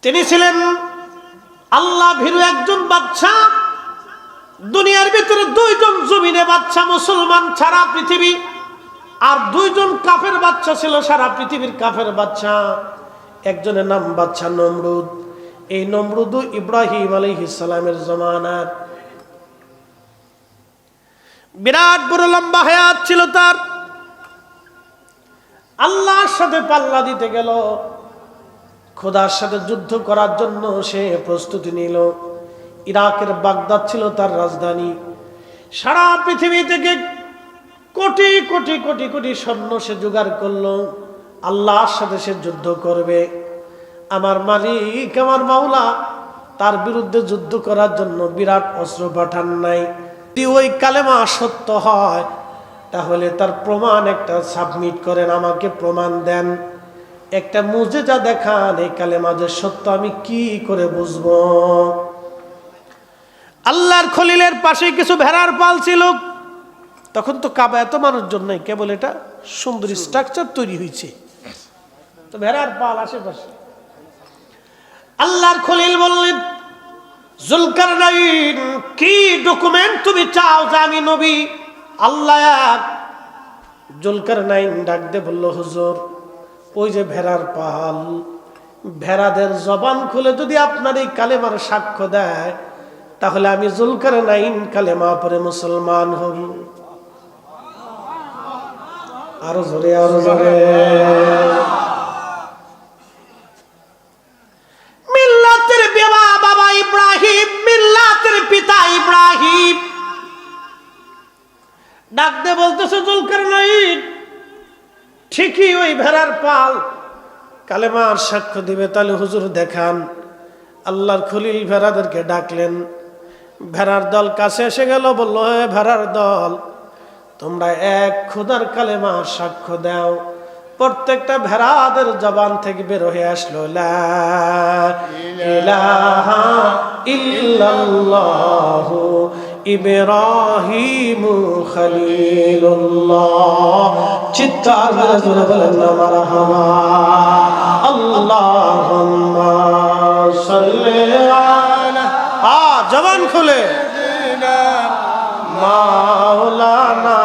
তিনি ছিলেন আল্লাহ ভীরু একজন বাদশা। দুনিয়ার ভিতরে দুইজন জমিনে বাদশা মুসলমান সারা পৃথিবী, আর দুইজন কাফের বাদশা ছিল সারা পৃথিবীর কাফের বাদশা। একজনের নাম বাদশা নমরুদ। এই নমরুদ ইব্রাহিম আলাইহিস সালামের জামানার। বিরাট বড় লম্বা হায়াত ছিল তার। আল্লাহর সাথে পাল্লা দিতে গেল, খোদার সাথে যুদ্ধ করার জন্য সে প্রস্তুতি নিল। ইরাকের বাগদাদ ছিল তার রাজধানী। সারা পৃথিবী থেকে কোটি কোটি কোটি কোটি স্বর্ণ সে জোগাড় করলো। আল্লাহর সাথে সে যুদ্ধ করবে। আমার মালিক, আমার মাওলা তার বিরুদ্ধে যুদ্ধ করার জন্য বিরাট অস্ত্র পাঠান নাই। যদি ওই কালেমা সত্য হয় তাহলে তার প্রমাণ একটা সাবমিট করেন, আমাকে প্রমাণ দেন, একটা মুজিজা দেখান, এই কালেমা যে সত্য আমি কি করে বুঝবো। আল্লাহর খলিলের পাশে কিছু ভেড়ার পাল ছিল। তখন তো কাবা এত মানুষজন নাই, কেবল এটা সুন্দর স্ট্রাকচার তৈরি হয়েছে, তো ভেড়ার পাল আশেপাশে। আল্লাহর খলিল বললেন, জুলকারনাইন, কি ডকুমেন্ট তুমি চাও যে আমি নবী? আল্লাহ এক। জুলকারনাইন ডাক দিয়ে বলল, হুজুর, ওই যে ভেড়ার পাল, ভেড়াদের জবান খুলে যদি আপনার এই কালেমার সাক্ষ্য দেয় তাহলে আমি জুলকারনাইন কালেমা পড়ে মুসলমান হব। আরো জোরে, আরো জোরে। মিল্লাতের বাবা ইব্রাহিম, মিল্লাতের পিতা ইব্রাহিম ডাক দিয়ে বলতেছে, জুলকারনাইন, ঠিকই ওই ভেড়ার পাল কালেমার সাক্ষ্য দিবে, তাহলে হুজুর দেখান। আল্লাহর খলিল ভেড়াদেরকে ডাকলেন। ভেড়ার দল কাছে এসে গেল, বলল, হে ভেড়ার দল, তোমরা এক খোদার কালেমার সাক্ষ্য দাও। প্রত্যেকটা ভেড়াদের জবান থেকে বের হয়ে আসলো, লা ইলাহা ইল্লাল্লাহু ইব্রাহিমু খলিলুল্লাহ। চিৎকার করে বলেন না মারহাবা। আল্লাহুম্মা সাল্লি আলা, জবান খুলে, মাওলানা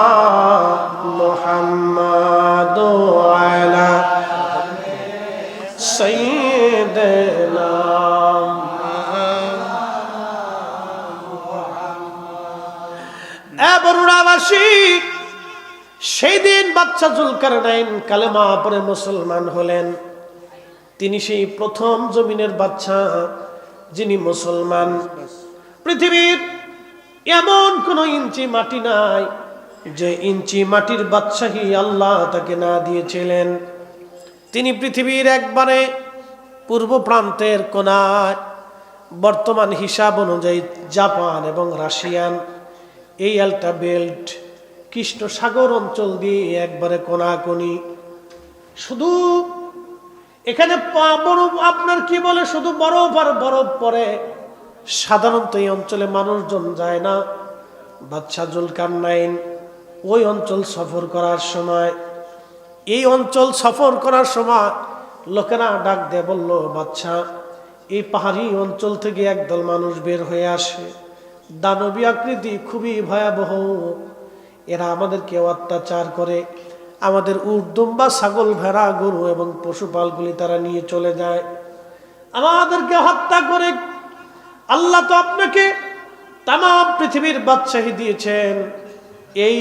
মুহাম্মাদ আলা সাইয়্যিদিনা। বরুণাবাসী, সেই দিন বাদশা জুলকারনাইন কালেমা পড়ে মুসলমান হলেন। তিনি সেই প্রথম জমিনের বাদশা যিনি মুসলমান। পৃথিবীর এমন কোন ইঞ্চি মাটি নাই যে ইঞ্চি মাটির বাদশাহী আল্লাহ তাকে না দিয়েছিলেন। তিনি পৃথিবীর একবারে পূর্ব প্রান্তের কোনায়, বর্তমান হিসাব অনুযায়ী জাপান এবং রাশিয়ান এই আলটা বেল্ট, কৃষ্ণ সাগর অঞ্চল দিয়ে একবারে কোনাকুনি। শুধু এখানে আপনার কি বলে, শুধু বরফ আর বরফ পড়ে। সাধারণত এই অঞ্চলে মানুষজন যায় না। বাদশা জুলকারনাইন ওই অঞ্চল সফর করার সময়, এই অঞ্চল সফর করার সময় লোকেরা ডাক দিয়ে বলল, বাদশা, এই পাহাড়ি অঞ্চল থেকে একদল মানুষ বের হয়ে আসে, দানবী আকৃতি, খুবই ভয়াবহ। এরা আমাদেরকে অত্যাচার করে, আমাদের উট, দুম্বা, ছাগল, ভেড়া, গরু এবং পশুপালগুলি তারা নিয়ে চলে যায়, আমাদেরকে হত্যা করে। আল্লাহ তো আপনাকে তাম পৃথিবীর বাদশাহী দিয়েছেন, এই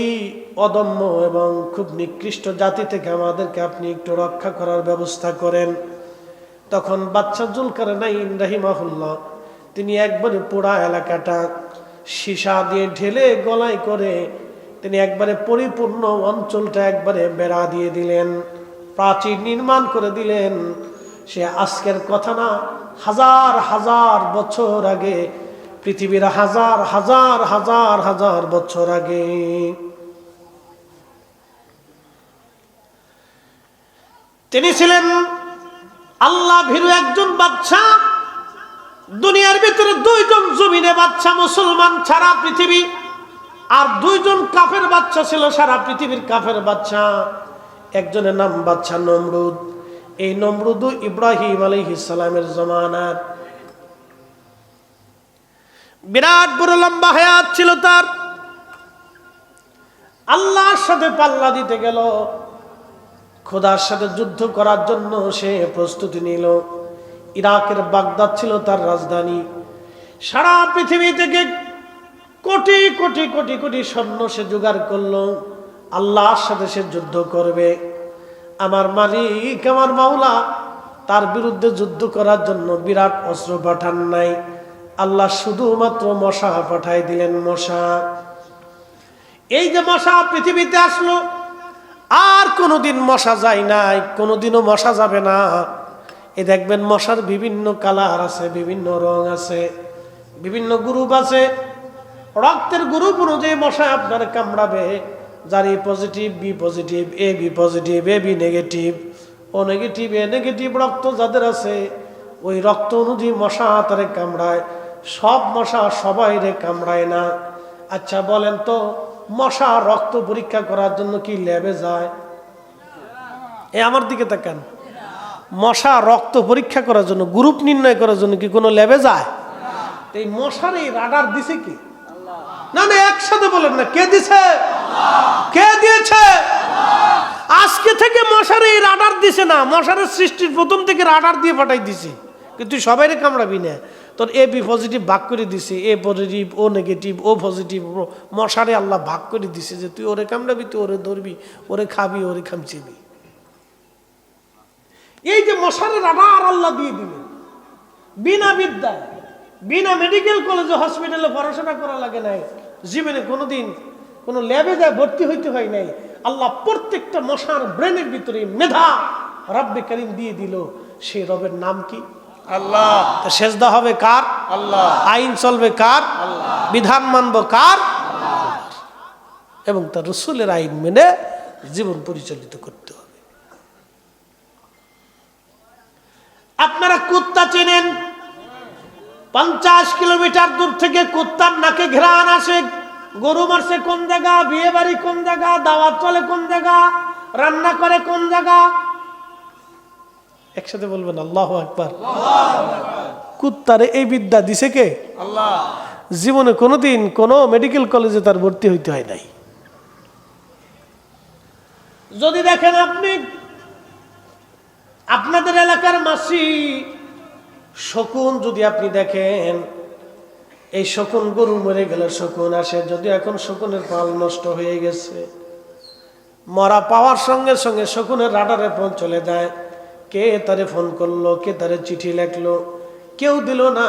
অদম্য এবং খুব নিকৃষ্ট জাতি থেকে আমাদেরকে আপনি একটু রক্ষা করার ব্যবস্থা করেন। তখন বাদশা জুলকারনাইন রাহিমাহুল্লাহ তিনি একবারে পোড়া এলাকাটা সীসা দিয়ে ঢেলে গলায় করে তিনি একবারে পরিপূর্ণ অঞ্চলটা একবারে বেড়া দিয়ে দিলেন, প্রাচীর নির্মাণ করে দিলেন। সে আজকের কথা না, হাজার হাজার বছর আগে, পৃথিবীর হাজার হাজার হাজার হাজার বছর আগে। তিনি ছিলেন আল্লাহ ভীরু একজন বাদশা। দুনিয়ার ভিতরে দুইজন জমিনে বাদশা মুসলমান সারা পৃথিবী, আর দুইজন কাফের বাদশা ছিল সারা পৃথিবীর কাফের বাদশা। একজনের নাম বাদশা নমরুদ, এই নমরুদ ইব্রাহিম আলাইহিস সালামের জমানার। বিরাট বড় লম্বা হায়াত ছিল তার। আল্লাহর সাথে পাল্লা দিতে গেল, খোদার সাথে যুদ্ধ করার জন্য সে প্রস্তুতি নিল। ইরাকের বাগদাদ ছিল তার রাজধানী। সারা পৃথিবী থেকে কোটি কোটি কোটি কোটি স্বর্ণ সে জোগাড় করলো। আল্লাহর সাথে সে যুদ্ধ করবে। আমার মালিক, আমার মাওলা তার বিরুদ্ধে যুদ্ধ করার জন্য বিরাট অস্ত্র পাঠান নাই। আল্লাহ শুধুমাত্র মশা পাঠাই দিলেন। মশা, এই যে মশা পৃথিবীতে আসলো, আর কোনোদিন মশা যায় নাই, কোনোদিনও মশা যাবে না। এই দেখবেন মশার বিভিন্ন কালার আছে, বিভিন্ন রং আছে, বিভিন্ন গ্রুপ আছে। রক্তের গ্রুপ অনুযায়ী মশা আপনার কামড়াবে। যার এ positive, B positive, A B positive, A B negative, O negative, A negative রক্ত যাদের আছে, ওই রক্ত অনুযায়ী মশা তারে কামড়ায়। সব মশা সবাইরে কামড়ায় না। আচ্ছা বলেন তো, মশা রক্ত পরীক্ষা করার জন্য কি ল্যাবে যায়? এ আমার দিকে তাকান। মশা রক্ত পরীক্ষা করার জন্য, গ্রুপ নির্ণয় করার জন্য কি কোনো ল্যাবে যায়? এই মশার এই রাডার দিছে কি? না না, একসাথে বলেন না, কে দিছে? কে দিয়েছে? আজকে থেকে মশার এই রাডার দিছে না, মশারের সৃষ্টির প্রথম থেকে রাডার দিয়ে পাঠাই দিছি। কিন্তু সবাইরে কামড়াবি না। তোর এ বি পজিটিভ ভাগ করে দিছে, এ পজিটিভ, ও নেগেটিভ, ও পজিটিভ। মশারে আল্লাহ ভাগ করে দিছে যে তুই ওরে কামড়াবি, তুই ওরে ধরবি, ওরে খাবি, ওরে খামচিবি। এই যে মশারে রাডার আল্লাহ দিয়ে দিলেন বিনা বিদ্যায়, বিনা মেডিকেল কলেজে হসপিটালে পড়াশোনা করা লাগে নাই, জীবনে কোনোদিন কোনো ল্যাবে যায় ভর্তি হইতে হয় নাই। আল্লাহ প্রত্যেকটা মশার ব্রেনের ভিতরে মেধা রব্বে কারীম দিয়ে দিল। সেই রবের নাম কি? আল্লাহ। সেজদা হবে কার? আল্লাহ। আইন চলবে কার? আল্লাহ। বিধান মানব কার? আল্লাহ। এবং তার রাসূলের আইন মেনে জীবন পরিচালিত করতে হবে। আপনারা কুত্তা চেনেন? 50 কিলোমিটার দূর থেকে কুত্তার নাকে ঘ্রাণ আসে। গরু মারছে কোন জায়গা, বিয়ে বাড়ি কোন জায়গা, দাওয়াত চলে কোন জায়গা, রান্না করে কোন জায়গা। একসাথে বলবেন আল্লাহু আকবার। কুত্তারে এই বিদ্যা দিছে কে? আল্লাহ। জীবনে কোনোদিন কোনো মেডিকেল কলেজে তার ভর্তি হইতে হয় নাই। যদি দেখেন আপনি আপনাদের এলাকার মাসি শকুন, যদি আপনি দেখেন এই শকুন, গরু মরে গেলে শকুন আসে। যদি এখন শকুনের পাল নষ্ট হয়ে গেছে, মরা পাওয়ার সঙ্গে সঙ্গে শকুনের রাডারে ফোন চলে যায়। কে তারে ফোন করলো, কে তারে চিঠি লেখলো, কেউ দিল না।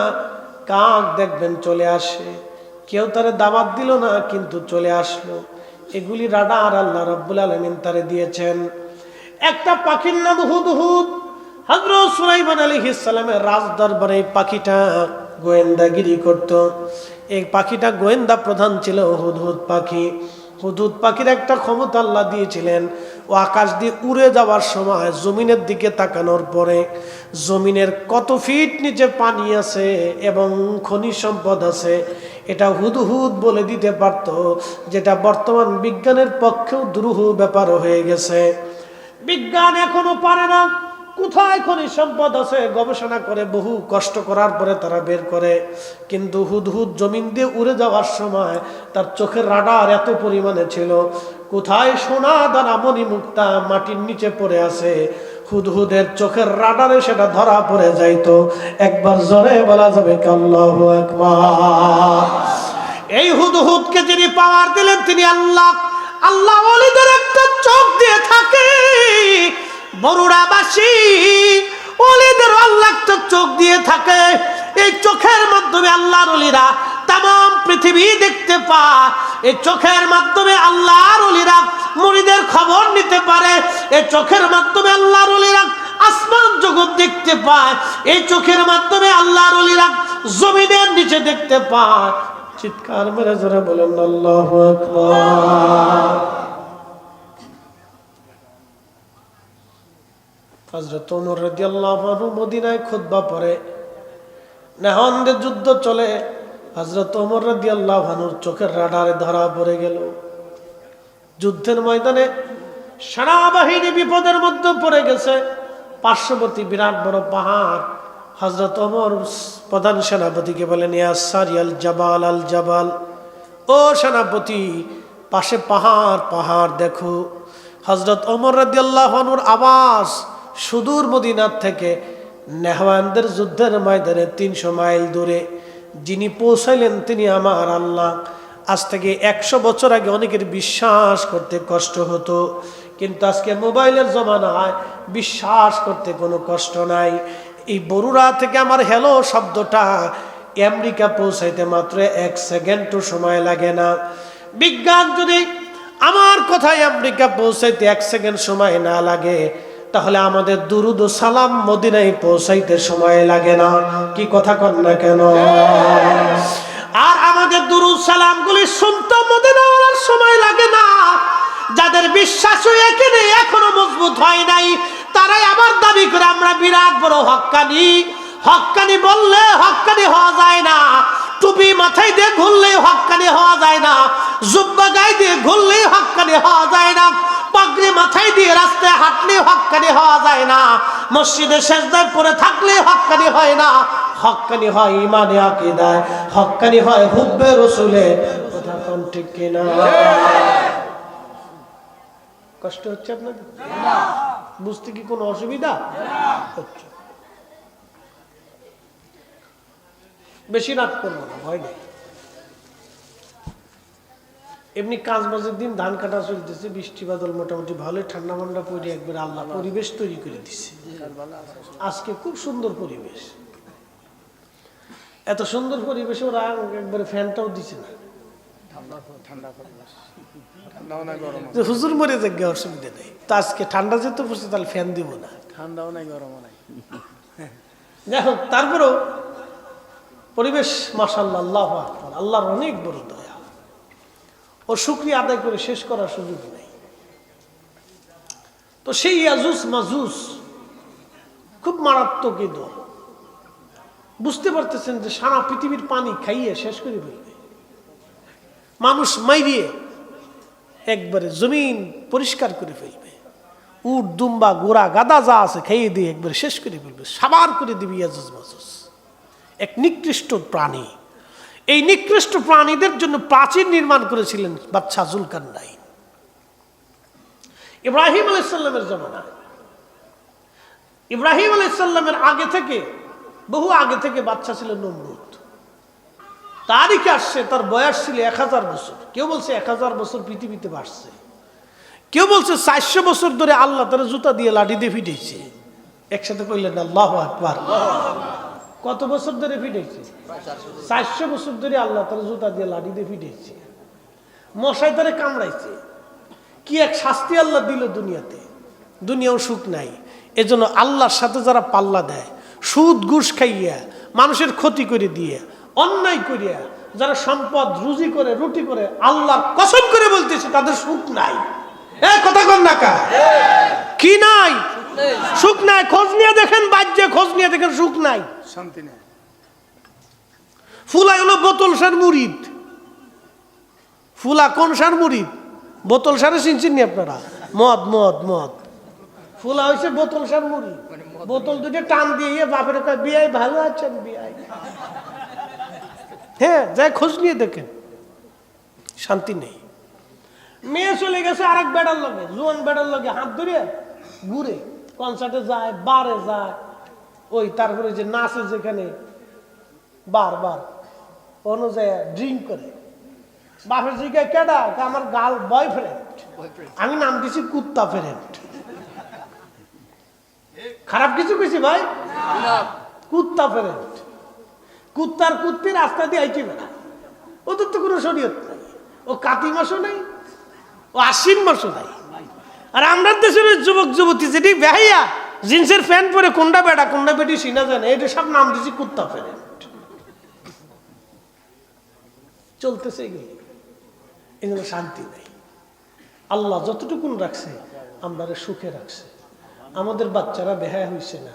কাক দেখবেন চলে আসে, কেউ তারে দাওয়াত দিল না কিন্তু চলে আসলো। এগুলি রাডার আল্লাহ রাব্বুল আলামিন তারে দিয়েছেন। একটা পাখির নাম হুদহুদ। হযরত সুলাইমান আলাইহিস সালামের রাজ দরবারে এই পাখিটা গোয়েন্দাগিরি করত। এই পাখিটা গোয়েন্দা প্রধান ছিল হুদহুদ পাখি। হুদহুদ পাখির একটা ক্ষমতা আল্লাহ দিয়েছিলেন। ও আকাশ দিয়ে উড়ে যাওয়ার সময় জমিনের দিকে তাকানোর পরে জমিনের কত ফিট নিচে পানি আছে এবং খনিজ সম্পদ আছে এটা হুদহুদ বলে দিতে পারত, যেটা বর্তমান বিজ্ঞানের পক্ষেও দুরূহ ব্যাপার হয়ে গেছে। বিজ্ঞান এখনো পারে না কোথায় খনিজ সম্পদ আছে, গবেষণা করে বহু কষ্ট করার পরে তারা বের করে। কিন্তু হুদহুদ জমিন দিয়ে উড়ে যাওয়ার সময় তার চোখের রাডার এত পরিমাণে ছিল, কোথায় সোনা দানা মণি মুক্তা মাটির নিচে পড়ে আছে, হুদহুদের চোখের রাডারে সেটা ধরা পড়ে যাইতো। একবার জোরে বলা যাবে আল্লাহু আকবার। এই হুদহুদকে যিনি পাওয়ার দিলেন তিনি আল্লাহ। আল্লাহ ওলিদের একটা চোখ দিয়ে থাকে। বরুড়াবাসী ওলিদের আল্লাহ একটা চোখ দিয়ে থাকে। এই চোখের মাধ্যমে আল্লাহর ওলিরা তাম পৃথিবী দেখতে পায়। এই চোখের মাধ্যমে আল্লাহর ওলিরা মুরিদের খবর নিতে পারে। এই চোখের মাধ্যমে আল্লাহর ওলিরা আসমান জগৎ দেখতে পায়। এই চোখের মাধ্যমে আল্লাহর ওলিরা জমিনের নিচে দেখতে পায়। চিৎকার মেরে জোরে বলেন আল্লাহু আকবার। হযরত ওমর রাদিয়াল্লাহু আনহু মদিনায় খুতবা পড়ে, নাহন্দের যুদ্ধ চলে। হযরত ওমর রাদিয়াল্লাহু আনহুর চোখের রাডারে ধরা পড়ে গেল। যুদ্ধের ময়দানে সেনাবাহিনী বিপদের মধ্যে পড়ে গেছে। পার্শ্ববর্তী বিরাট বড় পাহাড়। হযরত ওমর প্রধান সেনাপতিকে বলেন, ইয়া সারিয়াল জাবাল আল জাবাল, ও সেনাপতি পাশে পাহাড়, পাহাড় দেখো। হযরত ওমর রাদিয়াল্লাহু আনহুর আওয়াজ সুদূর মদিনার থেকে নেহওয়ানদের যুদ্ধের ময়দানে 300 মাইল দূরে। যিনি পৌঁছাইলেন তিনি আমার আল্লাহ। আজ থেকে 100 বছর আগে অনেকের বিশ্বাস করতে কষ্ট হতো, কিন্তু আজকে মোবাইলের জমানায় বিশ্বাস করতে কোনো কষ্ট নাই। এই বরুড়া থেকে আমার হ্যালো শব্দটা আমেরিকা পৌঁছাইতে মাত্র 1 সেকেন্ডও সময় লাগে না। বিজ্ঞান যদি আমার কথায় আমেরিকা পৌঁছাইতে 1 সেকেন্ড সময় না লাগে, তাহলে আমাদের দুরুদ ও সালাম মদিনায় পৌঁছাইতে সময় লাগে না। কি কথা কন না কেন? আর আমাদের দুরুদ সালামগুলি শুনতে মদিনাওয়ালার সময় লাগে না। যাদের বিশ্বাসও এখানে এখনো মজবুত হয় নাই, তারাই আবার দাবি করে আমরা বিরাট বড় হক্কানি। হক্কানি বললে হক্কানি হওয়া যায় না। টুপি মাথায় দিয়ে ঘুরলেই হক্কানি হওয়া যায় না। জুব্বা গায়ে দিয়ে ঘুরলেই হক্কানি হওয়া যায় না। পাগড়ি মাথায় দিয়ে রাস্তায় হাঁটলে হক্কানি হওয়া যায় না। মসজিদে সেজদায় পড়ে থাকলে হক্কানি হয় না। হক্কানি হয় ইমানে আকীদায়, হক্কানি হয় হুব্বে রাসূলে। কথা কোন ঠিক কিনা? কষ্ট হচ্ছে আপনাদের? বুঝতে কি কোনো অসুবিধা হচ্ছে? বেশি রাত করবো না, ভয় নেই। এমনি কাজ বাজের দিন ধান কাটা চলতেছে, বৃষ্টি বাদল মোটামুটি ভালো, ঠান্ডা মান্ডা পড়ে একবার আল্লাহ পরিবেশ তৈরি করে দিচ্ছে। আজকে খুব সুন্দর পরিবেশ। এত সুন্দর পরিবেশে ওরা একবারে ফ্যানটাও দিচ্ছে না। হুজুর মরে যাক, অসুবিধা নেই। তো আজকে ঠান্ডা যেতে পড়ছে, তাহলে ফ্যান দিব না। ঠান্ডাও নাই, গরমও নাই। দেখো তারপরেও পরিবেশ মাশাআল্লাহ, আল্লাহু আকবার, আল্লাহর অনেক বড় দয়া। ও শুকরিয়া আদায় করে শেষ করার সুযোগ নেই। তো সেই ইয়াজুজ মাজুজ খুব মারাত্মক এই দল। বুঝতে পারতেছেন যে সারা পৃথিবীর পানি খাইয়ে শেষ করে ফেলবে, মানুষ মাইরিয়ে একবারে জমিন পরিষ্কার করে ফেলবে, উট দুম্বা গোড়া গাদা যা আছে খাইয়ে দিয়ে একবারে শেষ করে ফেলবে, সাবার করে দিবি ইয়াজুজ মাজুজ। এক নিকৃষ্ট প্রাণী। এই নিকৃষ্ট প্রাণীদের জন্য প্রাচীর নির্মাণ করেছিলেন বাদশা জুলকারনাইন। ইব্রাহিম আলাইহিস সালামের জামানায়, ইব্রাহিম আলাইহিস সালামের আগে থেকে, বহু আগে থেকে বাদশা ছিল নমরুদ। তারিখে আসছে, তার বয়স ছিল 1000 বছর। কেউ বলছে 1000 বছর পৃথিবীতে বাসছে, কেউ বলছে 400 বছর ধরে আল্লাহ তার জুতা দিয়ে লাঠি দিয়ে ফিটেছে। একসাথে কইলেন আল্লাহু আকবার। কত বছর ধরে ফিটেছে? 400 বছর ধরে আল্লাহ তার জুতা দিয়ে লাঠি দিয়ে ফিটেছে। মশাই তারে কামড়াইছে। কি এক শাস্তি আল্লাহ দিল দুনিয়াতে। দুনিয়াও সুখ নাই। এজন্য আল্লাহর সাথে যারা পাল্লা দেয়, সুদ ঘুষ খাইয়া মানুষের ক্ষতি করে দিয়ে, অন্যায় করিয়া যারা সম্পদ রুজি করে, রুটি করে, আল্লাহর কসম করে বলতেছে তাদের সুখ নাই। কথা কন না কা? কি নাই? সুখ নাই। খোঁজ নিয়ে দেখেন, বাজ্যে খোঁজ নিয়ে দেখেন, সুখ নাই, শান্তি নাই। ফুলা হলো বোতল সার মুরিদ। ফুলা কোন সার মুরিদ? বোতল সারে চিনছেন আপনারা? মদ মদ মদ। ফুলা হয়েছে বোতল সার মুরিদ। বোতল দুটো টান দিয়ে বাপের কাছে, বিয়াই ভালো আছেন বিয়াই। হ্যাঁ, যাই খোঁজ নিয়ে দেখেন, শান্তি নেই। মেয়ে চলে গেছে আরেক বেড়ার লগে, জোয়ান বেড়ার লগে হাত ধরে ঘুরে, কনসার্টে যায়, বারে যায়, ওই তারপরে যে নাচে যেখানে বারবার অনুযায়ী ড্রিঙ্ক করে। বাপের জিগায় কেডা? আমার গাল বয়ফ্রেন্ড। আমি নাম দিছি কুত্তা ফ্রেন্ড। খারাপ কিছু কইছি ভাই? কুত্তা ফ্রেন্ড। কুত্তার কুত্তি রাস্তা দিয়ে আইটি বেড়া, ওদের তো কোনো শরীয়ত নাই। ও কাতি মাসও নাই, ও আশ্বিন মাসও নাই। আর আমরা দেশের যুবক যুবতী যেটি বেহাইয়া জিন্সের প্যান্ট পরে কোনটা বেড়া কোনটা বেটি চিনা যায় না, এটা সব নাম দিছি কুত্তা ফ্রেন্ড। চলতেছে এগুলো, এগুলো শান্তি নেই। আল্লাহ যতটুকুন রাখছে আমরা সুখে রাখছে। আমাদের বাচ্চারা বেহায়া হইছে না,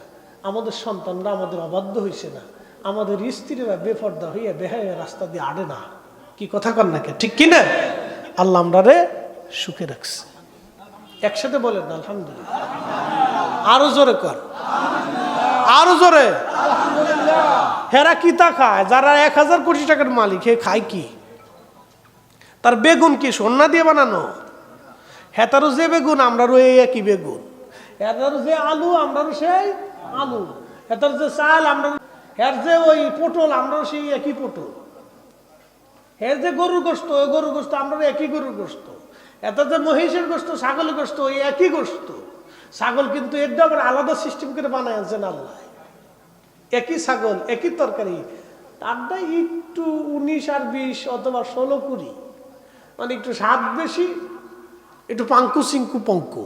আমাদের সন্তানরা আমাদের অবাধ্য হইছে না, আমাদের স্ত্রীরা বেপর্দা হইয়া বেহায়া রাস্তা দিয়ে আড়ে না। কি কথা কন না, ঠিক কিনা? আল্লাহ আমরা সুখে রাখছে। একসাথে বলেন আলহামদুলিল্লাহ। আরো জোরে কর। আরো জোরে। হেরা কি তা খায়? যারা 1000 কোটি টাকার মালিক, হে খায় কি? তার বেগুন কি সোনা দিয়ে বানানো? হেতারও যে বেগুন, আমরারও এই একই বেগুন। হেতারও যে আলু, আমরারও সেই আলু। হেতার যে চাল, আমরা হের যে ওই পটল, আমরাও সেই একই পটল। হের যে গরুর গোস্ত, ওই গরুর গোস্ত, আমরাও একই গরুর গোস্ত। এত যে মহিষের গোস্ত, ছাগলের গোস্ত, ওই একই গোস্ত। ছাগল কিন্তু একদম আবার আলাদা সিস্টেম করে বানায় আনছেন আল্লাহ। একই ছাগল, একই তরকারি, তারটা একটু 19 আর 20 অথবা 16 20, মানে একটু স্বাদ বেশি, একটু পাঙ্কু সিঙ্কু পঙ্কু।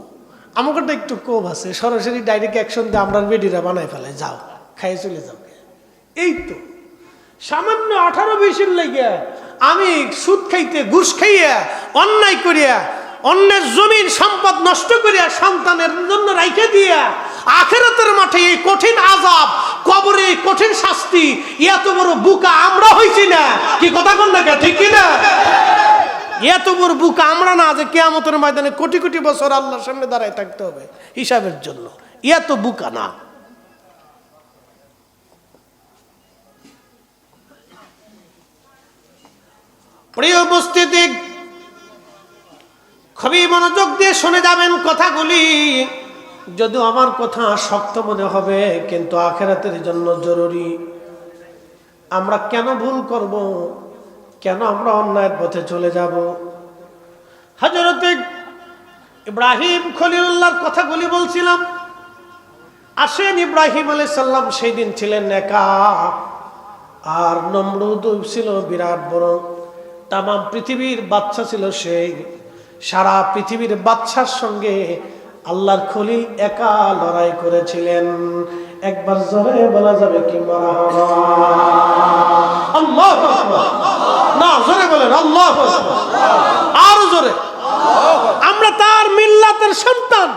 আমাকে একটু কম আছে, সরাসরি ডাইরেক্ট অ্যাকশন দিয়ে আমরা বেডিরা বানাই ফেলে, যাও খাইয়ে চলে যাও। এই তো সামান্য 18-20 লেগে আমি সুদ খাইতে, ঘুষ খাইয়া, অন্যায় করিয়া, অন্যের জমির সম্পদ নষ্ট করিয়া সন্তানের জন্য রাইখে দিয়া আখিরাতের মাঠে এই কঠিন আযাব, কবরে কঠিন শাস্তি, এত বড় বুকা আমরা হইছি না? কি কথা কোন না, ঠিক কি না? এত বড় বুকা আমরা না যে কিয়ামতের ময়দানে কোটি কোটি বছর আল্লাহর সামনে দাঁড়ায় থাকতে হবে হিসাবের জন্য। এত বুকা না। প্রিয় উপস্থিতি, খুবই মনোযোগ দিয়ে শুনে যাবেন কথাগুলি। যদিও আমার কথা শক্ত মনে হবে, কিন্তু আখিরাতের জন্য জরুরি। আমরা কেন ভুল করব? কেন আমরা অন্যায়ের পথে চলে যাব? হযরত ইব্রাহিম খলিলুল্লাহর কথাগুলি বলছিলাম। আসেন, ইব্রাহিম আলাইহিস সালাম সেই দিন ছিলেন একা, আর নমরুদ ছিল বিরাট বড়। তাম পৃথিবীর বাদশা ছিল সেই। সারা পৃথিবীর বাদশার সঙ্গে আল্লাহর খলিল একা লড়াই করেছিলেন। একবার জোরে বলা যাবে কি মারহাবা? আল্লাহু আকবার। না, জোরে বলেন আল্লাহু আকবার। আর জোরে। আমরা তার মিল্লাতের সন্তান,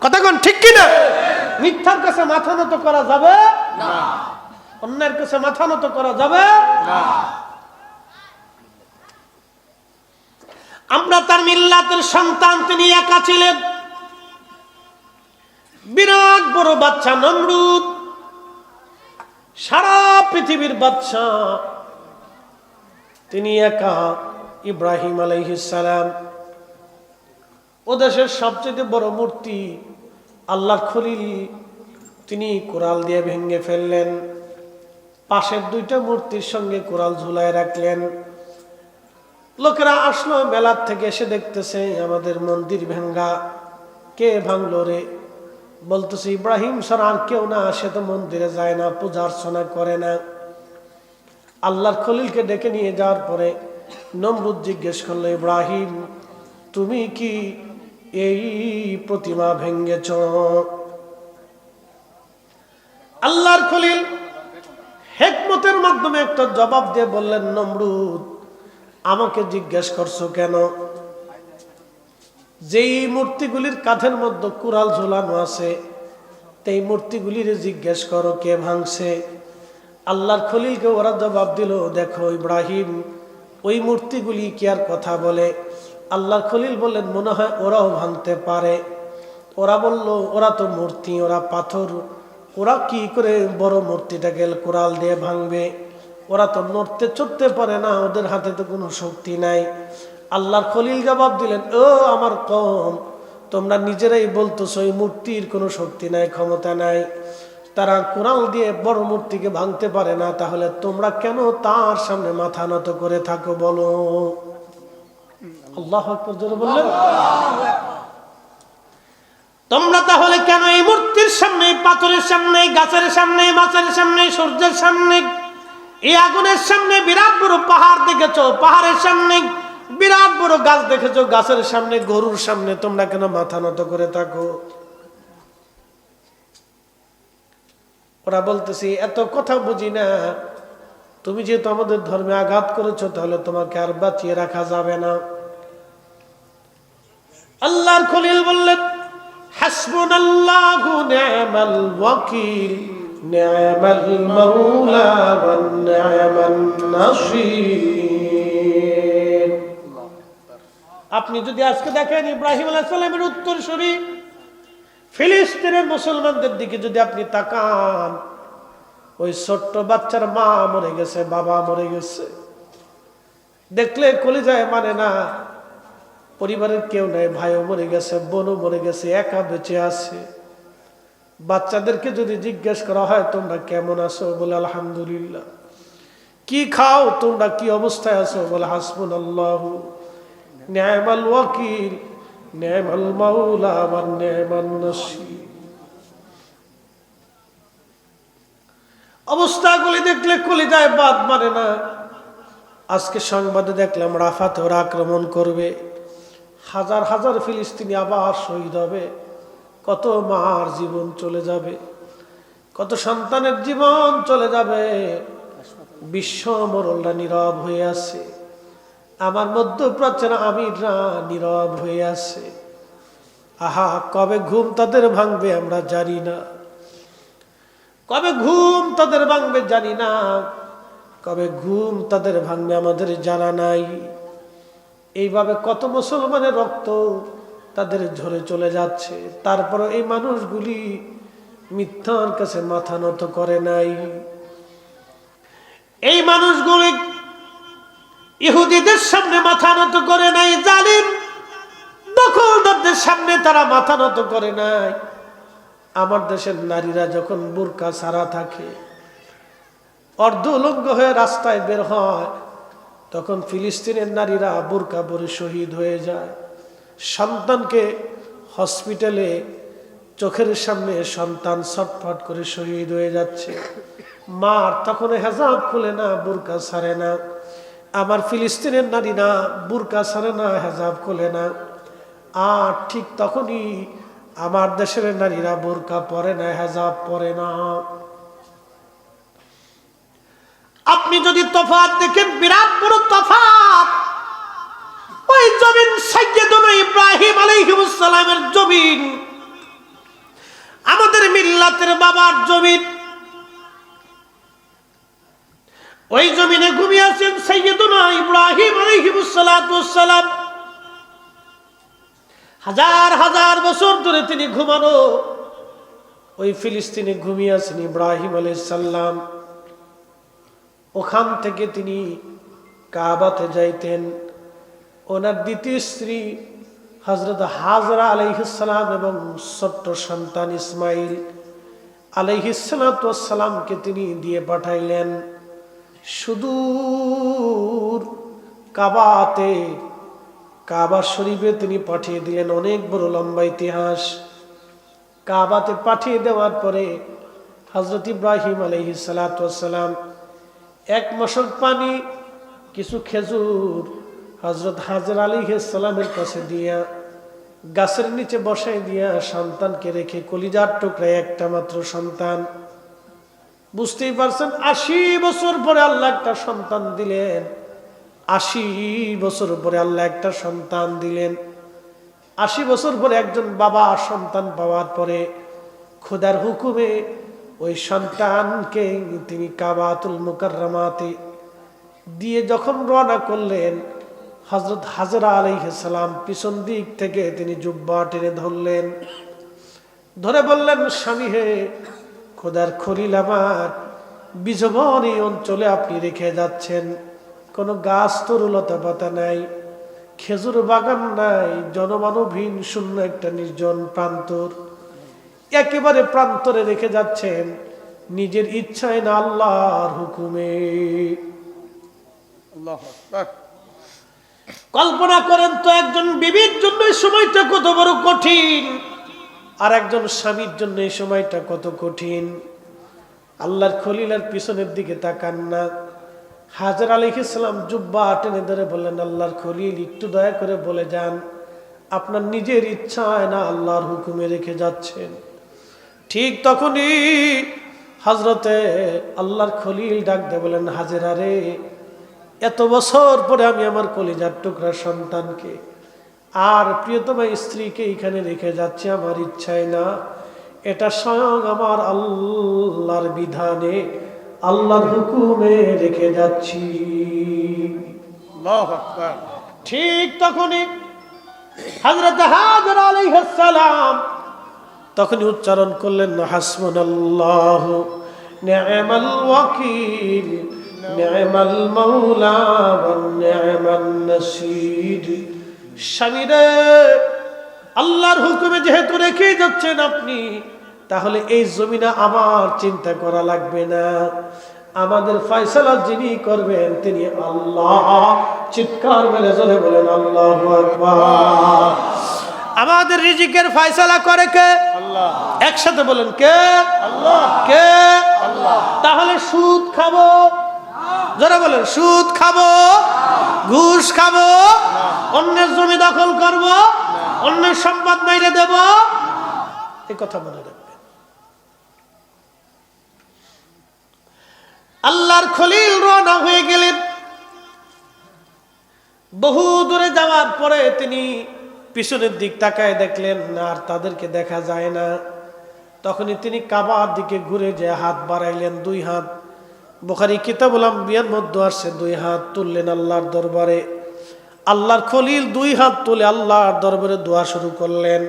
কথা কোন ঠিক কি না? মিথ্যার কাছে মাথা নত করা যাবে না, অন্যের কাছে মাথা নত করা যাবে না। আমরা তার মিল্লাতের সন্তান, তিনি একা ছিলেন। বিরাট বড় বাদশা নমরুদ, সারা পৃথিবীর বাদশা, তিনি একা। ইব্রাহিম আলাইহিস সালাম, ও দেশের সবচেয়ে বড় মূর্তি আল্লাহর খলিল, তিনি কোরাল দিয়ে ভেঙে ফেললেন। পাশের দুইটা মূর্তির সঙ্গে কোরাল ঝুলায় রাখলেন। লোকেরা আসলো মেলার থেকে, এসে দেখতেছে আমাদের মন্দির ভাঙ্গা। কে ভাঙলো রে? বলতেছে ইব্রাহিম ছাড়া আর কেউ না, সে তো মন্দিরে যায় না, পূজা অর্চনা করে না। আল্লাহর খলিলকে ডেকে নিয়ে যাওয়ার পরে নমরুদ জিজ্ঞেস করলো, ইব্রাহিম তুমি কি এই প্রতিমা ভেঙ্গেছ? আল্লাহর খলিল হিকমতের মাধ্যমে একটা জবাব দিয়ে বললেন, নমরুদ আমাকে জিজ্ঞেস করছো কেন? যেই মূর্তিগুলির কাঁধের মধ্যে কুড়াল ঝোলানো আছে, এই মূর্তিগুলির জিজ্ঞেস করো কে ভাঙছে। আল্লাহর খলিলকে ওরা জবাব দিল, দেখো ইব্রাহিম, ওই মূর্তিগুলি কি আর কথা বলে? আল্লাহর খলিল বললেন, মনে হয় ওরাও ভাঙতে পারে। ওরা বলল, ওরা তো মূর্তি, ওরা পাথর, ওরা কি করে বড় মূর্তিটাকে কুড়াল দিয়ে ভাঙবে? ওরা তো নড়তে চড়তে পারে না, ওদের হাতে তো কোনো শক্তি নাই। আল্লাহর খলিল জবাব দিলেন, ও আমার কওম, তোমরা নিজেরাই বলতেছো এই মূর্তির কোনো শক্তি নাই, ক্ষমতা নাই, তারা কুড়াল দিয়ে বড় মূর্তিকে ভাঙতে পারে না, তাহলে তোমরা কেন তার সামনে মাথা নত করে থাকো বলো? আল্লাহু আকবার জোরে বললেন। তোমরা তাহলে কেন এই মূর্তির সামনে, পাথরের সামনে, গাছের সামনে, মাছের সামনে, সূর্যের সামনে, এই আগুনের সামনে, বিরাট বড় পাহাড় দেখেছো, পাহাড়ের সামনে বিরাট বড় গাছ দেখেছো, গাছের সামনে, গরুর সামনে তোমরা কেন মাথা নত করে থাকো? ওরা বলতেছি, এত কথা বুঝি না, তুমি যেহেতু আমাদের ধর্মে আঘাত করেছো, তাহলে তোমাকে আর বাঁচিয়ে রাখা যাবে না। আল্লাহর খলিল বললেন, হাসবুনাল্লাহু নি'মাল ওয়াকিল, নি'মাল মাওলা ওয়া নি'মান নাসির। আপনি যদি আজকে দেখেন ইব্রাহিম আলাইহিস সালামের উত্তরসূরি ফিলিস্তিনের মুসলমানদের দিকে যদি আপনি তাকান, ওই ছোট্ট বাচ্চার মা মরে গেছে, বাবা মরে গেছে, দেখলে কলিজায় মানে না। পরিবারের কেউ নাই, ভাইও মরে গেছে, বোনও মরে গেছে, একা বেঁচে আছে। বাচ্চাদেরকে যদি জিজ্ঞেস করা হয় তোমরা কেমন আছো, বলে আলহামদুলিল্লাহ। কি খাও তোমরা, কি অবস্থায় আছো, বলে হাসবুনাল্লাহু নি'মাল ওয়াকিল নি'মাল মাওলা ওয়া নি'মান নাসির। অবস্থাগুলি দেখলে কলিজায় বাদ মানে না। আজকে সংবাদে দেখলাম রাফাতে ওরা আক্রমণ করবে, হাজার হাজার ফিলিস্তিনি আবার শহীদ হবে, কত মার জীবন চলে যাবে, কত সন্তানের জীবন চলে যাবে। বিশ্ব মোড়লরা নীরব হয়ে আছে, আমার মধ্যপ্রাচ্যের আমিররা নীরব হয়ে আছে। আহা, কবে ঘুম তাদের ভাঙবে আমরা জানি না, কবে ঘুম তাদের ভাঙবে জানি না, কবে ঘুম তাদের ভাঙবে আমাদের জানা নাই। এইভাবে কত মুসলমানের রক্ত তাদের ঝরে চলে যাচ্ছে, তারপর এই মানুষগুলি মিথ্যার কাছে মাথা নত করে নাই। এই মানুষগুলি ইহুদিদের সামনে মাথা নত করে নাই, জালিম দখলদারদের সামনে তারা মাথা নত করে নাই। আমার দেশের নারীরা যখন বুরকা ছাড়া থাকে, অর্ধ উলঙ্গ হয়ে রাস্তায় বের হয়, তখন ফিলিস্তিনের নারীরা বুরকা পরে শহীদ হয়ে যায়। সন্তানকে হসপিটালে চোখের সামনে সন্তান ছটফট করে শহীদ হয়ে যাচ্ছে, মার তখন হেজাব খুলে না, বুরকা ছাড়ে না। আমার ফিলিস্তিনের নারীরা বুরকা ছাড়ে না, হেজাব খুলে না। আর ঠিক তখনই আমার দেশের নারীরা বুরকা পরে না, হেজাব পরে না। আপনি যদি তফাৎ দেখেন, বিরাট বড় তফাৎ। ওই জমিন সাইয়্যিদুনা ইব্রাহিম আলাইহিস সালামের জমিন, আমাদের মিল্লাতের বাবার জমিন। ওই জমিনে ঘুমিয়ে আছেন সাইয়্যিদুনা ইব্রাহিম আলাইহিস সালাম। হাজার হাজার বছর ধরে তিনি ঘুমানো ওই ফিলিস্তিনে ঘুমিয়ে আছেন ইব্রাহিম আলাইহিস সালাম। ওখান থেকে তিনি কাবাতে যাইতেন। ওনার দ্বিতীয় স্ত্রী হযরত হাজরা আলাইহিস সালাম এবং ছোট্ট সন্তান ইসমাইল আলাইহিস সালামকে তিনি দিয়ে পাঠাইলেন সুদূর কাবাতে, কাবা শরীফে তিনি পাঠিয়ে দিলেন। অনেক বড় লম্বা ইতিহাস। কাবাতে পাঠিয়ে দেওয়ার পরে হযরত ইব্রাহিম আলাইহিস সালাম এক মশক পানি, কিছু খেজুর হযরত হাজরা আলাইহিস সালামের কাছে দিয়া, গাছের নিচে বসাই দিয়া সন্তানকে রেখে, কলিজার টুকরা একটা মাত্র সন্তান। বুঝতেই পারছেন, ৮০ বছর পরে আল্লাহ একটা সন্তান দিলেন। ৮০ বছর পরে আল্লাহ একটা সন্তান দিলেন। ৮০ বছর পরে একজন বাবা সন্তান পাওয়ার পরে খোদার হুকুমে ওই সন্তানকে তিনি কাবাতুল মুকাররমাতে দিয়ে যখন রওনা করলেন, হযরত হাজরা আলাইহিস সালাম পিছন দিক থেকে তিনি জুব্বা টেনে ধরলেন, ধরে বললেন, স্বামী হে, খোদার খলিল আমার, বিজবন এই অঞ্চলে আপনি রেখে যাচ্ছেন, কোনো গাছ তরুলতা পাতা নাই, খেজুর বাগান নাই, জনমানবহীন শূন্য একটা নির্জন প্রান্তর, একেবারে প্রান্তরে রেখে যাচ্ছেন, নিজের ইচ্ছায় না আল্লাহর হুকুমে। আল্লাহু আকবার। কল্পনা করেন তো, একজন বিবির জন্য এই সময়টা কত বড় কঠিন, আর একজন স্বামীর জন্য এই সময়টা কত কঠিন। আল্লাহর খলিলের পিছনের দিকে তাকান না। হাজরা আলাইহিস সালাম জুব্বা টেনে ধরে বললেন, আল্লাহর খলিল, একটু দয়া করে বলে যান, আপনার নিজের ইচ্ছায় না আল্লাহর হুকুমে রেখে যাচ্ছেন। ঠিক তখনই হযরতে আল্লাহর খলিল ডাক দিয়ে বলেন, হাজেরা রে, এত বছর পরে আমি আমার কলিজার টুকরা সন্তানকে আর প্রিয়তমা স্ত্রীকে এখানে রেখে যাচ্ছি, আমার ইচ্ছায় না, এটা স্বয়ং আমার আল্লাহর বিধানে, আল্লাহর হুকুমে রেখে যাচ্ছি। আল্লাহু আকবার। ঠিক তখনই হযরত হাজরা আলাইহিস সালাম তখনই উচ্চারণ করলেন হাসবুনাল্লাহু নি'মাল ওয়াকিল নি'মাল মাওলা ওয়া নি'মান নাসির। স্বামীরে, আল্লাহর হুকুমে যেহেতু রেখে যাচ্ছেন আপনি, তাহলে এই জমিনে আমার চিন্তা করা লাগবে না, আমাদের ফয়সালা যিনি করবেন তিনি আল্লাহ। চিৎকার মেরে জোরে বলেন আল্লাহু আকবার। আমাদের রিজিকের ফয়সালা করে কে? আল্লাহ। একসাথে বলেন কে? আল্লাহ। কে? আল্লাহ। তাহলে সুদ খাবো? যারা বলেন সুদ খাবো, ঘুষ খাবো, অন্যের জমি দখল করব, অন্যের সম্পদ মাইরে দেব, এই কথা মনে রাখবেন। আল্লাহর খলিল রওনা হয়ে গেলেন। বহু দূরে যাওয়ার পরে তিনি পিছনের দিক তাকায় দেখলেন আর তাদেরকে দেখা যায় না। তখনই তিনি কাবার দিকে ঘুরে যে হাত বাড়াইলেন, 2 হাত। বুখারী কিতাবুল আম্বিয়ার মধ্যে আসছে 2 হাত তুললেন আল্লাহর দরবারে। আল্লাহর খলিল 2 হাত তুলে আল্লাহর দরবারে দোয়া শুরু করলেন।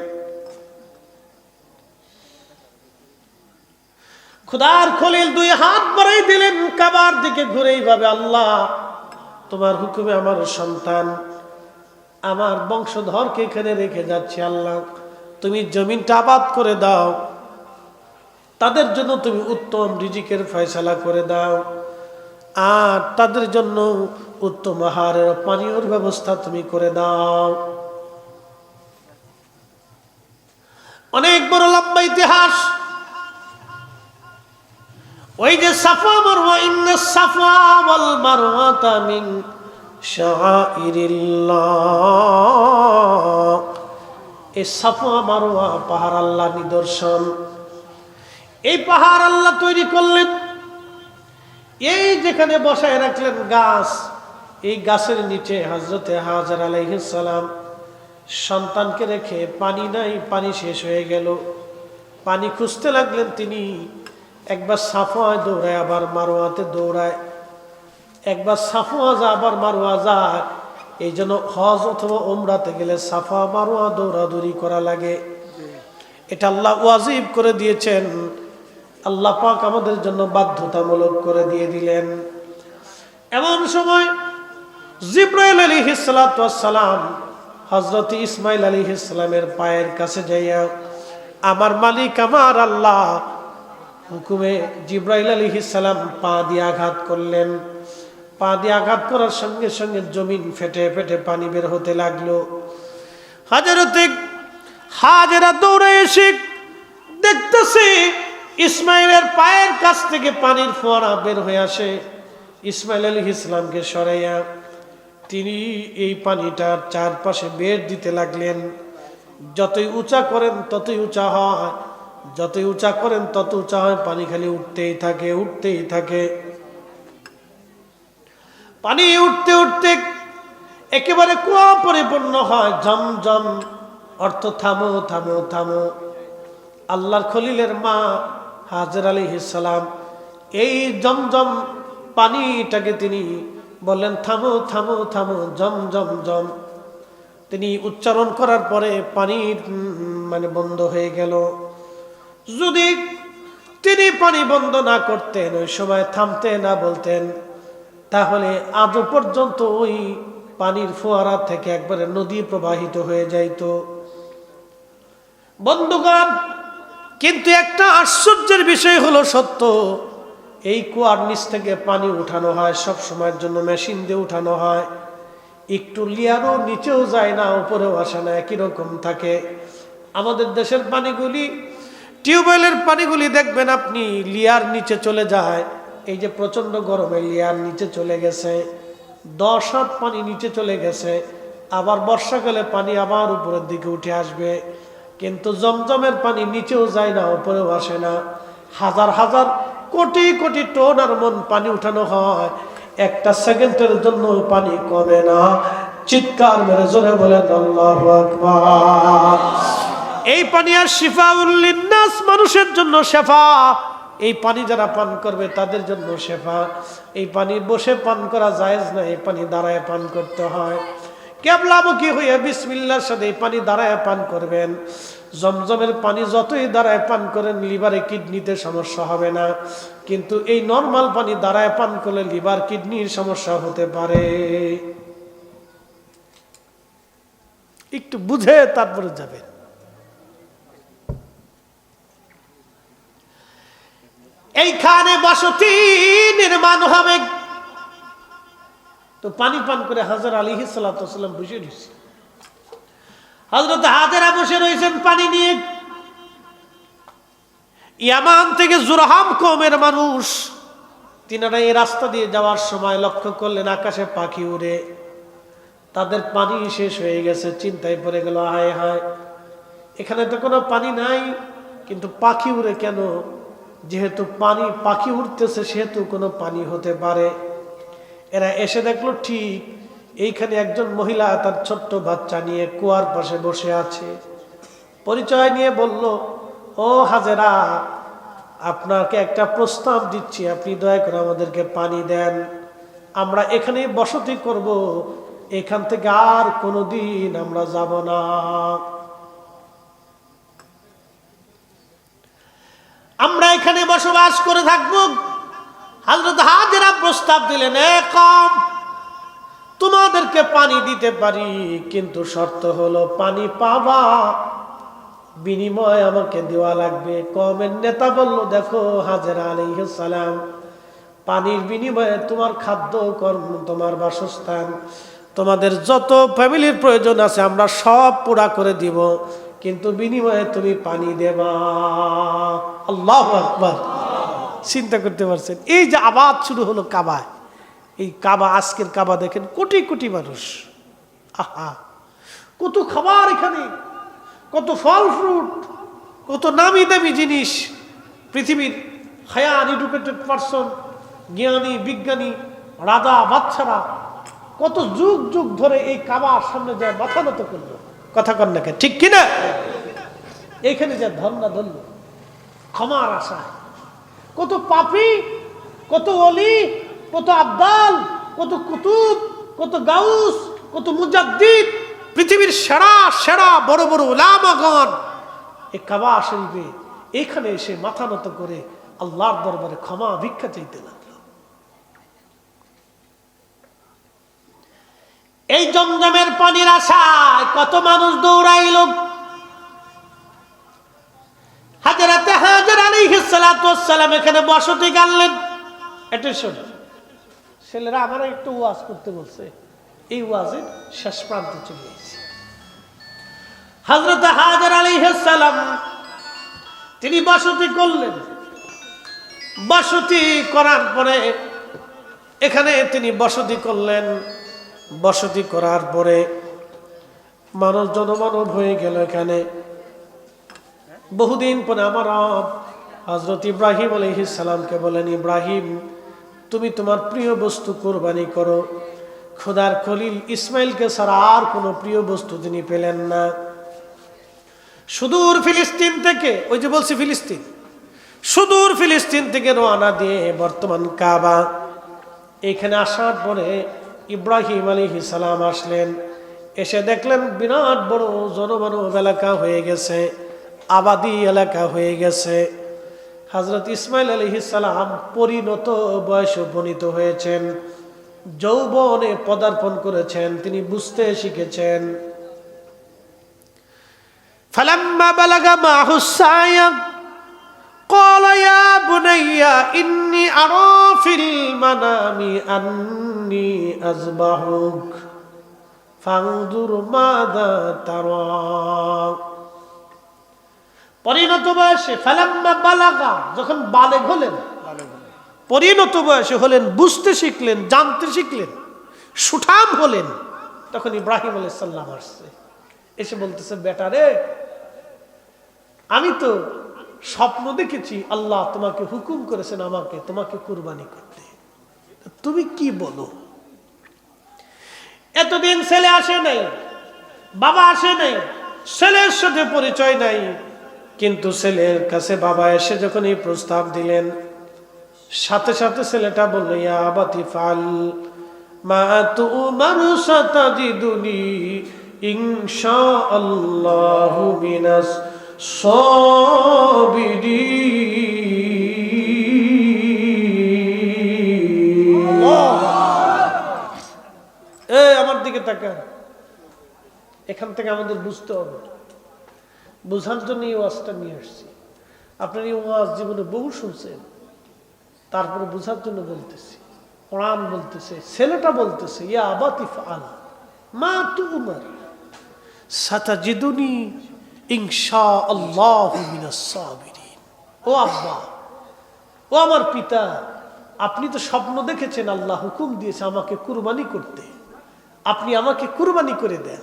খোদার খলিল 2 হাত বাড়াই দিলেন কাবার দিকে ঘুরে এইভাবে, আল্লাহ তোমার হুকুমে আমার সন্তান, আমার বংশধরকে এখানে রেখে যাচ্ছি, আল্লাহ তুমি জমিনটা আবাদ করে দাও, তাদের জন্য তুমি উত্তম রিজিকের ফয়সালা করে দাও, আর তাদের জন্য উত্তম আহারের পানীয়র ব্যবস্থা তুমি করে দাও। অনেক বড় লম্বা ইতিহাস। ওই যে সাফা মারওয়া, ইন্নাস সাফা ওয়াল মারওয়াতা মিন শাআইরিল্লাহ, এই সাফা মারওয়া পাহাড় আল্লাহর নিদর্শন। এই পাহাড় আল্লাহ তৈরি করলেন। এই যেখানে বসায় রাখলেন গাছ, এই গাছের নিচে হযরতে হাজর আলাইহিস সালাম সন্তানকে রেখে, পানি নাই, পানি শেষ হয়ে গেল, পানি খুঁজতে লাগলেন তিনি। একবার সাফওয়ায় দৌড়ায়, আবার মারওয়াতে দৌড়ায়, একবার সাফওয়া যা আবার মারওয়া যায়। এই জন্য হজ অথবা উমরাতে গেলে সাফা মারওয়া দৌড়াদৌড়ি করা লাগে। এটা আল্লাহ ওয়াজিব করে দিয়েছেন, আল্লাহ পাক আমাদের জন্য বাধ্যতামূলক করে দিয়ে দিলেন। এমন সময় জিবরাইল আলাইহিস সালাতু ওয়াস সালাম হযরত ইসমাঈল আলাইহিস সালামের পায়ের কাছে যাইয়া, আমার মালিক আমার আল্লাহ হুকুমে জিবরাইল আলাইহিস সালাম পা দিয়ে আঘাত করলেন। পা দিয়ে আঘাত করার সঙ্গে সঙ্গে জমিন ফেটে ফেটে পানি বের হতে লাগলো। হযরতে হাজেরা দৌড়ে এসে দেখতেছে ইসমাইলের পায়ের কাছ থেকে পানির ফোয়ারা বের হয়ে আসে। ইসমাইল আলাইহিস সালামকে সরাইয়া তিনি এই পানিটার চারপাশে বের দিতে লাগলেন। যতই উঁচা করেন ততই উঁচা হয়, যতই উঁচা করেন তত উঁচা হয়, পানি খালি উঠতেই থাকে, উঠতেই থাকে। পানি উঠতে উঠতে একেবারে কুয়া পরিপূর্ণ হয়, জমজম, অর্থ থামো থামো থামো। আল্লাহর খলিলের মা হাজর আলাইহিস সালাম এই জমজম পানিটাকে তিনি বললেন থামো থামো থামো, জম জম জম। তিনি উচ্চারণ করার পরে পানি বন্ধ হয়ে গেল। যদি তিনি পানি বন্ধ না করতেন, ওই সময় থামতে না বলতেন, তাহলে আজও পর্যন্ত ওই পানির ফোয়ারা থেকে একবারে নদী প্রবাহিত হয়ে যাইত। বন্ধুগণ, কিন্তু একটা আশ্চর্যের বিষয় হলো সত্য, এই কুয়ার নিচ থেকে পানি উঠানো হয়, সব সময়ের জন্য মেশিন দিয়ে উঠানো হয়। একটু লিয়ারও নিচেও যায় না, উপরেও আসে না, একই রকম থাকে। আমাদের দেশের পানিগুলি, টিউবওয়েলের পানিগুলি দেখবেন আপনি লিয়ার নিচে চলে যায়। এই যে প্রচন্ড গরমে লিয়ার নিচে চলে গেছে, 10 হাত পানি নিচে চলে গেছে। আবার বর্ষাকালে পানি আবার উপরের দিকে উঠে আসবে। কিন্তু জমজমের পানি নিচেও যায় না, উপরেও আসে না। হাজার হাজার কোটি কোটি টন আর মন পানি উঠানো হয়, একটা সেকেন্ডের জন্য পানি কমে না। চিৎকার মেরে জোরে বলেন আল্লাহু আকবার। এই পানি আর শিফাউল লিন্নাস, মানুষের জন্য শেফা। এই পানি যারা পান করবে তাদের জন্য শেফা। এই পানি বসে পান করা জায়েজ না, এই পানি দাঁড়ায় পান করতে হয়। কেবলামুখী হইয়া বিসমিল্লাহর সাথে এই পানি দাঁড়ায় পান করবেন। জমজমের পানি যতই দাঁড়ায় পান করেন লিভারে কিডনিতে সমস্যা হবে না, কিন্তু এই নর্মাল পানি দাঁড়ায় পান করলে লিভার কিডনির সমস্যা হতে পারে। একটু বুঝে তারপরে যাবেন। এইখানে বসতি নির্মাণ হবে, তো পানি পান করে হাজর আলাইহিস সালাতু ওয়াস সালাম বসে রয়েছে। হযরত হাজেরা বসে রয়েছেন পানি নিয়ে। ইয়ামান থেকে জুরহাম কওমের মানুষ, তিনারা এই রাস্তা দিয়ে যাওয়ার সময় লক্ষ্য করলেন আকাশে পাখি উড়ে, তাদের পানি শেষ হয়ে গেছে। চিন্তায় পড়ে গেল, হায় হায়, এখানে তো কোনো পানি নাই, কিন্তু পাখি উড়ে কেন? যেহেতু পাখি উড়তেছে সেহেতু কোনো পানি হতে পারে। এরা এসে দেখলো ঠিক এইখানে একজন মহিলা তার ছোট্ট বাচ্চা নিয়ে কুয়ার পাশে বসে আছে। পরিচয় নিয়ে বলল, ও হাজেরা, আপনাকে একটা প্রস্তাব দিচ্ছি, আপনি দয়া করে আমাদেরকে পানি দেন, আমরা এখানেই বসতি করব, এখান থেকে আর কোনোদিন আমরা যাব না। আমরা এখানে বসবাস করে থাকবো। হযরত হাজেরা প্রস্তাব দিলেন, কম তোমাদেরকে পানি দিতে পারি, কিন্তু শর্ত হলো পানি পাবা, বিনিময় আমাকে দেওয়া লাগবে। কওমের নেতা বলল, দেখো হাজেরা আলাইহিস সালাম, পানির বিনিময়ে তোমার খাদ্য কর্ম, তোমার বাসস্থান, তোমাদের যত ফ্যামিলির প্রয়োজন আছে আমরা সব পুরা করে দিব, কিন্তু বিনিময়ে তুমি পানি দেবা। আল্লাহু আকবার। চিন্তা করতে পারছেন? এই যে আবাদ শুরু হলো কাবায়, এই কাবা, আজকের কাবা দেখেন, কোটি কোটি মানুষ, আহা, কত খাবার এখানে, কত ফল ফ্রুট, কত নামি দামি জিনিস। পৃথিবীর হায়ার এডুকেটেড পারসন, জ্ঞানী বিজ্ঞানী, রাজা বাচ্চারা কত যুগ যুগ ধরে এই কাবার সামনে যায় মাথা নত করলো। কথা কন না, ঠিক কিনা? এইখানে যা ধর্ণা ধরল ক্ষমার আশায়। কত পাপী, কত অলি, কত আব্দাল, কত কুতুব, কত গাউস, কত মুজাদ্দিদ, পৃথিবীর সেরা সেরা বড় বড় উলামাগণ এই কাবা শরীফে এখানে এসে মাথা নত করে আল্লাহর দরবারে ক্ষমা ভিক্ষা চাইতে লাগলো। এই জমজমের পানির আশায় কত মানুষ দৌড়াইল। হাজরাতে হাজর আলাইহিস সালাতু ওয়াস সালাম এখানে বসতি গাড়লেন। অ্যাটেনশন ছেলেরা, আমার একটু ওয়াজ করতে বলছে, এই ওয়াজের শেষ প্রান্তে চলে গেছে। হযরত হাজর আলাইহিস সালাম তিনি বসতি করলেন। বসতি করার পরে এখানে তিনি বসতি করলেন। বসতি করার পরে মানুষ জনমানব হয়ে গেল এখানে। বহুদিন পরে আমার হযরত ইব্রাহিম আলাইহিস সালামকে বলেন, ইব্রাহিম, তুমি তোমার প্রিয় বস্তু কোরবানি করো। খোদার খলিল ইসমাইলকে ছাড়া আর কোনো প্রিয় বস্তু তিনি পেলেন না। সুদূর ফিলিস্তিন থেকে, ওই যে বলছি ফিলিস্তিন, সুদূর ফিলিস্তিন থেকে রওনা দিয়ে বর্তমান কাবা, এখানে আসার পরে ইব্রাহিম আলাইহিস সালাম আসলেন। এসে দেখলেন বিরাট বড় জনমানব এলাকা হয়ে গেছে, আবাদি এলাকা হয়ে গেছে। হযরত ইসমাইল আলাইহিস সালাম পরিণত বয়সে উপনীত হয়েছেন, যৌবনে পদার্পণ করেছেন, তিনি বুঝতে শিখেছেন। ফালাম্মা বালাগা মাহুস সায়া قال يا بني إني أرى في المنام أني أذبحك فانظر ماذا ترى। পরিণত বয়সে ফালাম্মা বালাগা, যখন বালেগ হলেন, পরিণত বয়সে হলেন, বুঝতে শিখলেন, জানতে শিখলেন, সুঠাম হলেন, তখন ইব্রাহিম আলাইহিস সালাম আসছে। এসে বলতেছে, বেটা রে, আমি তো স্বপ্ন দেখেছি আল্লাহ তোমাকে হুকুম করেছেন আমাকে তোমাকে কুরবানি করতে, তুমি কি বলো? এতদিন ছেলে আসে নাই, বাবা আসে নাই, ছেলের সাথে পরিচয় নাই, কিন্তু ছেলের কাছে বাবা এসে যখন এই প্রস্তাব দিলেন, সাথে সাথে ছেলেটা বলল, ইয়া আবাতি ফাল মা তুমারু সাতাজিদুনি ইনশাআল্লাহু মিনাস সাবিরিন। আমার দিকে তাকান, এখান থেকে আমাদের বুঝতে হবে, বুঝার জন্য এই ওয়াজটা নিয়ে আসছি। আপনার এই ওয়াজ জীবনে বহু শুনছেন, তারপরে বুঝার জন্য বলতেছি। কোরআন বলতেছে, ছেলেটা বলতেছে, ইয়া আবাতি ফাআল মা তুমার সাতাজিদুনি ইনশাআল্লাহু মিনাস সাবিরিন। ও আব্বা, ও আমার পিতা, আপনি তো স্বপ্ন দেখেছেন, আল্লাহ হুকুম দিয়েছে আমাকে কুরবানি করতে, আপনি আমাকে কুরবানি করে দেন,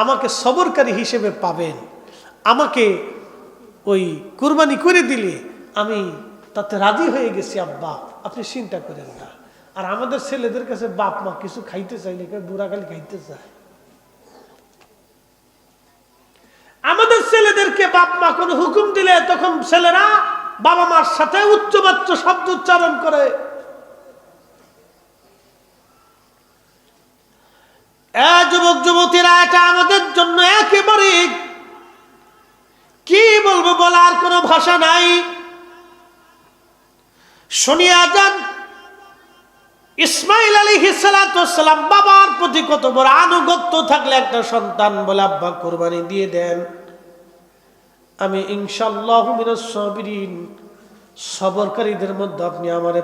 আমাকে সবরকারী হিসেবে পাবেন। আমাকে ওই কুরবানি করে দিলে আমি তাতে রাজি হয়ে গেছি আব্বা, আপনি চিন্তা করেন না। আর আমাদের ছেলেদের কাছে বাপ মা কিছু খাইতে চাইলে বুড়া খালি খাইতে চায়। আমাদের ছেলেদেরকে বাপ মা কোনো হুকুম দিলে তখন ছেলেরা বাবা মার সাথে উচ্চবাচ্য শব্দ উচ্চারণ করে। যুবক যুবতীরা, এটা আমাদের জন্য একেবারে কি বলবো, বলার কোনো ভাষা নাই। শুনিয়া যান, ইসমাইল আলাইহিস সালাম বাবার প্রতি কত বড় আনুগত্য থাকলে একটা সন্তান বলে, আব্বা কুরবানি দিয়ে দেন, আমি ইনশাআল্লাহু মিনাস সাবিরিন, সবরকারীদের মধ্যে আপনি আমারে